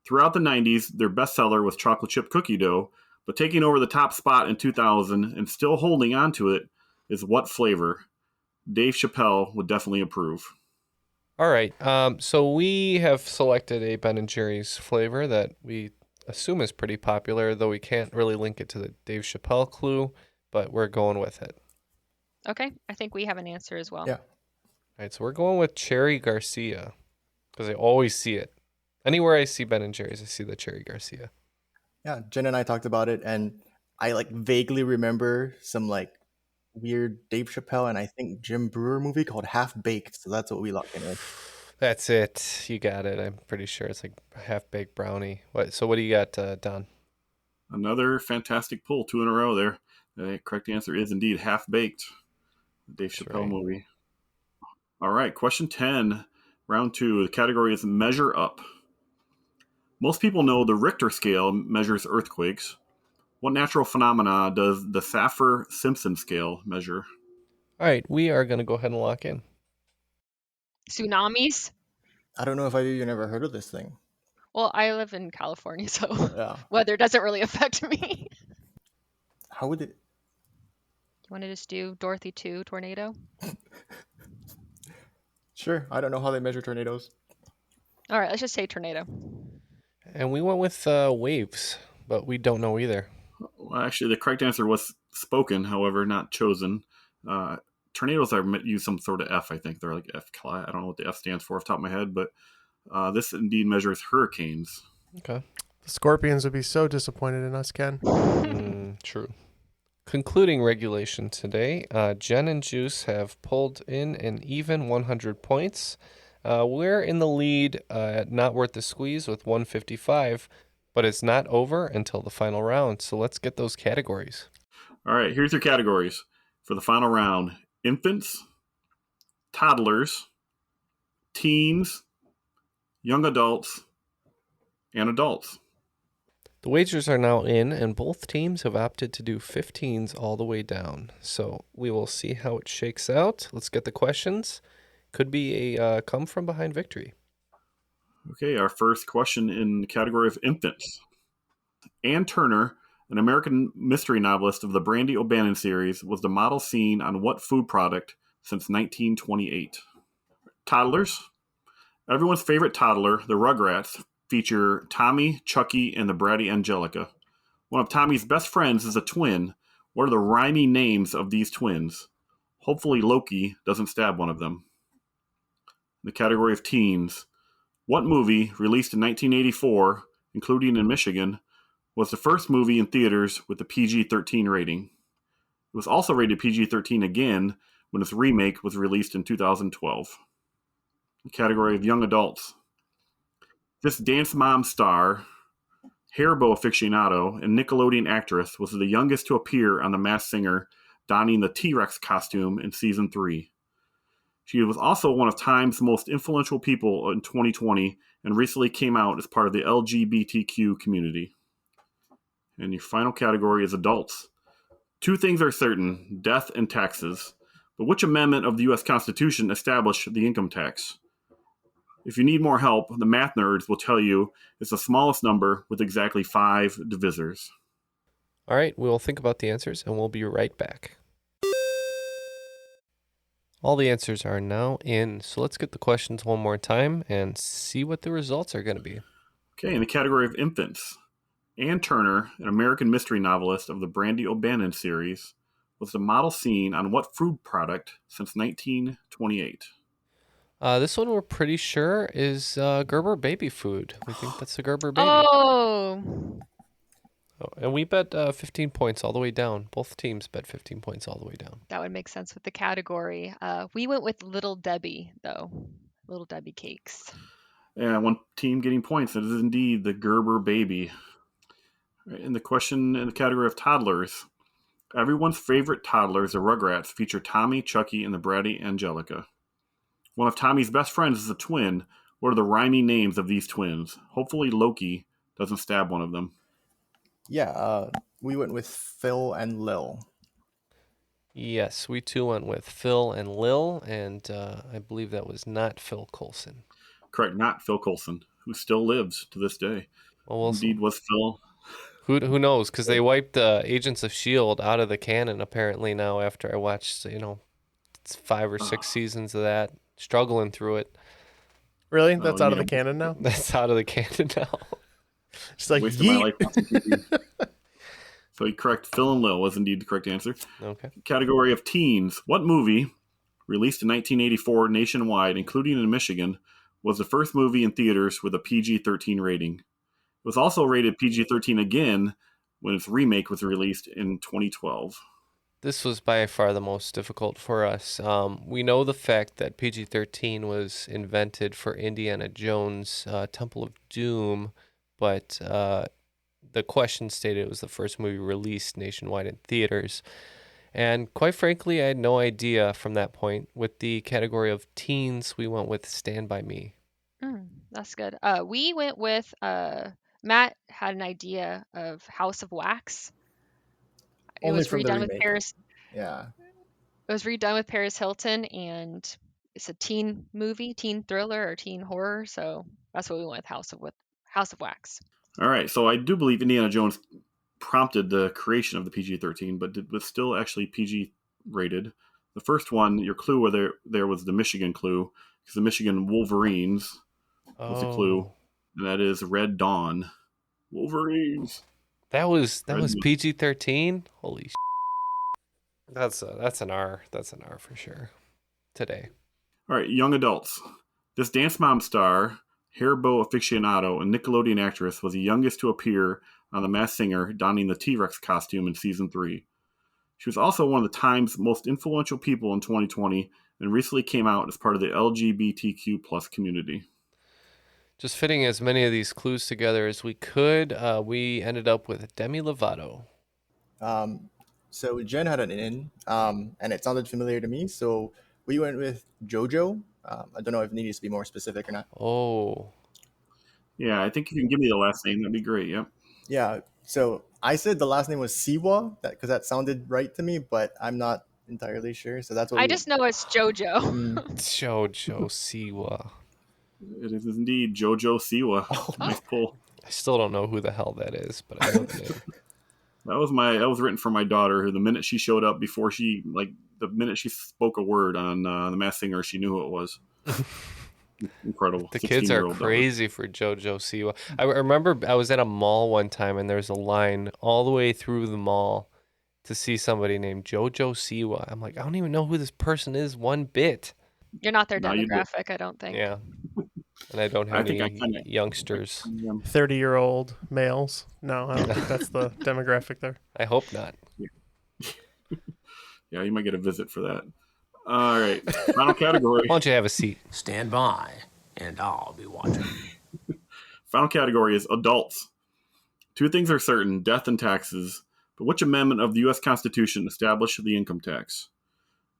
Throughout the 90s, their bestseller was chocolate chip cookie dough, but taking over the top spot in 2000 and still holding on to it is what flavor? Dave Chappelle would definitely approve. All right. So we have selected a Ben & Jerry's flavor that we assume is pretty popular, though we can't really link it to the Dave Chappelle clue, but we're going with it. Okay. I think we have an answer as well. Yeah. All right. So we're going with Cherry Garcia because I always see it. Anywhere I see Ben & Jerry's, I see the Cherry Garcia. Yeah, Jen and I talked about it, and I like vaguely remember some like weird Dave Chappelle and I think Jim Brewer movie called Half Baked. So that's what we locked in with. That's it. You got it. I'm pretty sure it's like a half-baked brownie. So what do you got, Don? Another fantastic pull, 2 in a row there. The correct answer is indeed Half Baked, the Dave Chappelle movie. All right, question 10, round 2. The category is Measure Up. Most people know the Richter scale measures earthquakes. What natural phenomena does the Saffir-Simpson scale measure? All right, we are going to go ahead and lock in. Tsunamis? I don't know if I've even ever heard of this thing. Well, I live in California, so Yeah. weather doesn't really affect me. How would it? You want to just do Dorothy 2 tornado? Sure. I don't know how they measure tornadoes. All right, let's just say tornado. And we went with waves, but we don't know either. Well, actually, the correct answer was spoken, however, not chosen. Tornadoes are use some sort of F, I think. They're like F. I don't know what the F stands for off the top of my head, but this indeed measures hurricanes. Okay. The Scorpions would be so disappointed in us, Ken. True. Concluding regulation today, Jen and Juice have pulled in an even 100 points. We're in the lead at Not Worth the Squeeze with 155, but it's not over until the final round. So let's get those categories. All right, here's your categories for the final round: infants, toddlers, teens, young adults, and adults. The wagers are now in, and both teams have opted to do 15s all the way down. So we will see how it shakes out. Let's get the questions. Could be a come from behind victory. Okay, our first question in the category of infants. Ann Turner, an American mystery novelist of the Brandy O'Bannon series, was the model seen on what food product since 1928? Toddlers. Everyone's favorite toddler, the Rugrats, feature Tommy, Chucky, and the bratty Angelica. One of Tommy's best friends is a twin. What are the rhyming names of these twins? Hopefully Loki doesn't stab one of them. In the category of teens. What movie, released in 1984, including in Michigan, was the first movie in theaters with a PG-13 rating? It was also rated PG-13 again when its remake was released in 2012. The category of young adults. This Dance Mom star, hairbow aficionado, and Nickelodeon actress was the youngest to appear on The Masked Singer, donning the T-Rex costume in Season 3. She was also one of Time's most influential people in 2020 and recently came out as part of the LGBTQ community. And your final category is adults. Two things are certain, death and taxes. But which amendment of the U.S. Constitution established the income tax? If you need more help, the math nerds will tell you it's the smallest number with exactly 5 divisors. All right, we'll think about the answers and we'll be right back. All the answers are now in, so let's get the questions one more time and see what the results are going to be. Okay, in the category of infants, Ann Turner, an American mystery novelist of the Brandy O'Bannon series, was the model seen on what food product since 1928? This one we're pretty sure is Gerber baby food. We think that's the Gerber baby. Oh, And we bet 15 points all the way down. Both teams bet 15 points all the way down. that would make sense with the category. We went with Little Debbie, though. Little Debbie cakes. Yeah, one team getting points. It is indeed the Gerber baby. In the question in the category of toddlers, everyone's favorite toddlers, the Rugrats, feature Tommy, Chucky, and the bratty Angelica. One of Tommy's best friends is a twin. What are the rhyming names of these twins? Hopefully Loki doesn't stab one of them. Yeah, we went with Phil and Lil. Yes, we too went with Phil and Lil, and I believe that was not Phil Coulson. Correct, not Phil Coulson, who still lives to this day. Well, indeed was Phil. Who knows? Because they wiped Agents of S.H.I.E.L.D. out of the canon apparently now after I watched, it's 5 or 6 seasons of that, struggling through it. Really? That's out of the canon now? That's out of the canon now. It's like, wasted my life watching TV. So you correct, Phil and Lil was indeed the correct answer. Okay. Category of teens. What movie, released in 1984 nationwide, including in Michigan, was the first movie in theaters with a PG-13 rating? It was also rated PG-13 again when its remake was released in 2012. This was by far the most difficult for us. We know the fact that PG-13 was invented for Indiana Jones' Temple of Doom, but the question stated it was the first movie released nationwide in theaters. And quite frankly, I had no idea from that point. With the category of teens, we went with Stand By Me. That's good. We went with Matt had an idea of House of Wax. It was redone with Paris. Yeah. It was redone with Paris Hilton, and it's a teen movie, teen thriller, or teen horror. So that's what we went with House of Wax. All right, so I do believe Indiana Jones prompted the creation of the PG-13, but it was still actually PG rated. The first one, your clue there was the Michigan clue, because the Michigan Wolverines was the clue, and that is Red Dawn. Wolverines. That was PG-13. Holy shit. That's an R. That's an R for sure. Today. All right, young adults. This Dance Mom star, hairbow aficionado, and Nickelodeon actress was the youngest to appear on The Masked Singer, donning the T-Rex costume in Season 3. She was also one of the Time's most influential people in 2020 and recently came out as part of the LGBTQ plus community. Just fitting as many of these clues together as we could, we ended up with Demi Lovato. So Jen had an in, and it sounded familiar to me. So we went with JoJo. I don't know if it needs to be more specific or not. Oh. Yeah, I think if you can give me the last name, that'd be great. Yep. Yeah. So I said the last name was Siwa, because that sounded right to me, but I'm not entirely sure. So that's what I just know it's JoJo. JoJo Siwa. It is indeed JoJo Siwa. Nice pull. I still don't know who the hell that is, but I know the name. That was written for my daughter, who the minute she showed up, the minute she spoke a word on The Masked Singer, she knew who it was. Incredible. The kids are crazy for JoJo Siwa. I remember I was at a mall one time and there's a line all the way through the mall to see somebody named JoJo Siwa. I'm like, I don't even know who this person is one bit. You're not their demographic, I don't think. Yeah. And I don't have any youngsters. 30-year-old males. No, I don't think that's the demographic there. I hope not. Yeah, you might get a visit for that. All right. Final category. Why don't you have a seat? Stand by, and I'll be watching. Final category is adults. Two things are certain, death and taxes. But which amendment of the U.S. Constitution established the income tax?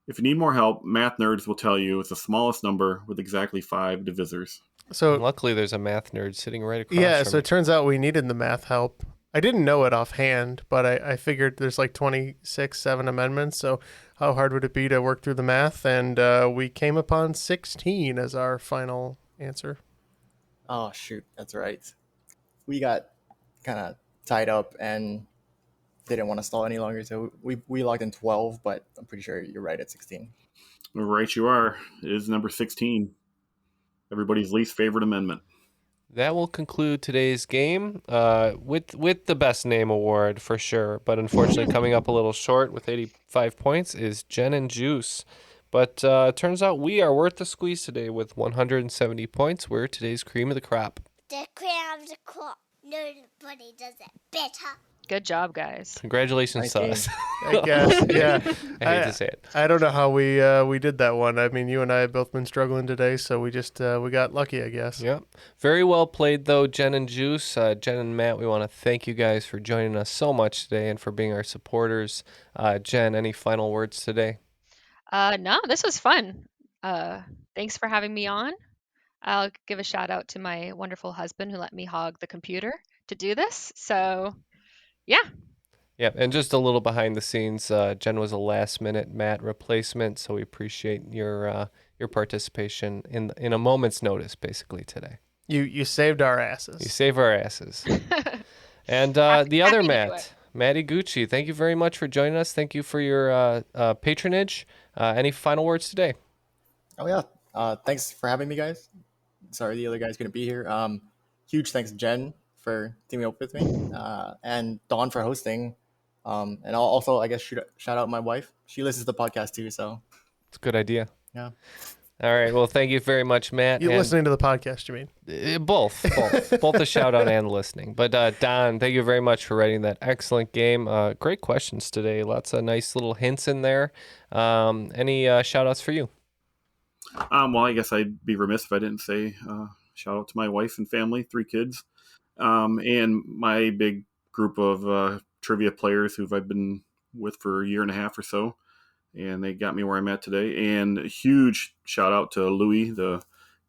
If you need more help, math nerds will tell you it's the smallest number with exactly 5 divisors. So luckily there's a math nerd sitting right across Yeah, from so it turns out we needed the math help. I didn't know it offhand, but I figured there's like 7 amendments, so how hard would it be to work through the math? And we came upon 16 as our final answer. Oh, shoot. That's right. We got kind of tied up and didn't want to stall any longer, so we locked in 12, but I'm pretty sure you're right at 16. Right you are. It is number 16. Everybody's least favorite amendment. That will conclude today's game with the best name award for sure. But unfortunately, coming up a little short with 85 points is Jen and Juice. But turns out we are worth the squeeze today with 170 points. We're today's cream of the crop. The cream of the crop. Nobody does it better. Good job, guys. Congratulations to us. I guess, yeah. I hate to say it. I don't know how we did that one. I mean, you and I have both been struggling today, so we just we got lucky, I guess. Yep. Very well played, though, Jen and Juice. Jen and Matt, we want to thank you guys for joining us so much today and for being our supporters. Jen, any final words today? No, this was fun. Thanks for having me on. I'll give a shout out to my wonderful husband who let me hog the computer to do this. So, yeah. Yeah, and just a little behind the scenes, Jen was a last-minute Matt replacement, so we appreciate your participation in a moment's notice, basically, today. You saved our asses. You save our asses. And the other Matt Iguchi, thank you very much for joining us. Thank you for your patronage. Any final words today? Oh, yeah. Thanks for having me, guys. Sorry the other guy's going to be here. Huge thanks to Jen for teaming up with me, and Don for hosting. And I'll also, I guess, shout out my wife. She listens to the podcast too, so. It's a good idea. Yeah. All right. Well, thank you very much, Matt. You listening to the podcast, you mean? Both the shout out and listening. But Don, thank you very much for writing that excellent game. Great questions today. Lots of nice little hints in there. Any shout outs for you? Well, I guess I'd be remiss if I didn't say shout out to my wife and family, 3 kids, and my big group of trivia players who I've been with for a year and a half or so, and they got me where I'm at today. And a huge shout out to Louis, the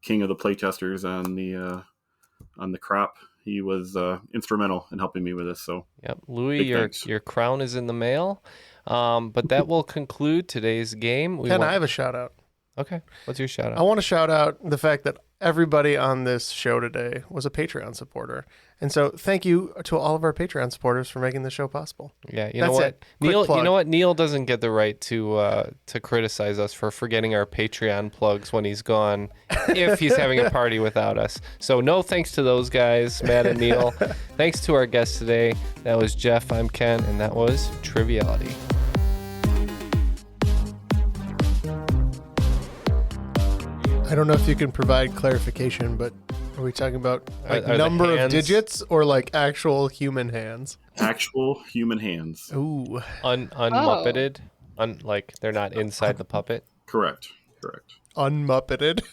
king of the playtesters on the crop. He was instrumental in helping me with this. So, yep, Louis, your crown is in the mail. But that will conclude today's game. I have a shout out? Okay. What's your shout out? I want to shout out the fact that everybody on this show today was a Patreon supporter. And so thank you to all of our Patreon supporters for making the show possible. Yeah, you know what? Neil, you know what? Neil doesn't get the right to criticize us for forgetting our Patreon plugs when he's gone if he's having a party without us. So no thanks to those guys, Matt and Neil. Thanks to our guests today. That was Jeff, I'm Ken, and that was Triviality. I don't know if you can provide clarification, but are we talking about like are number of digits or like actual human hands? Actual human hands. Ooh. Unmuppeted? Like they're not inside the puppet? Correct. Unmuppeted?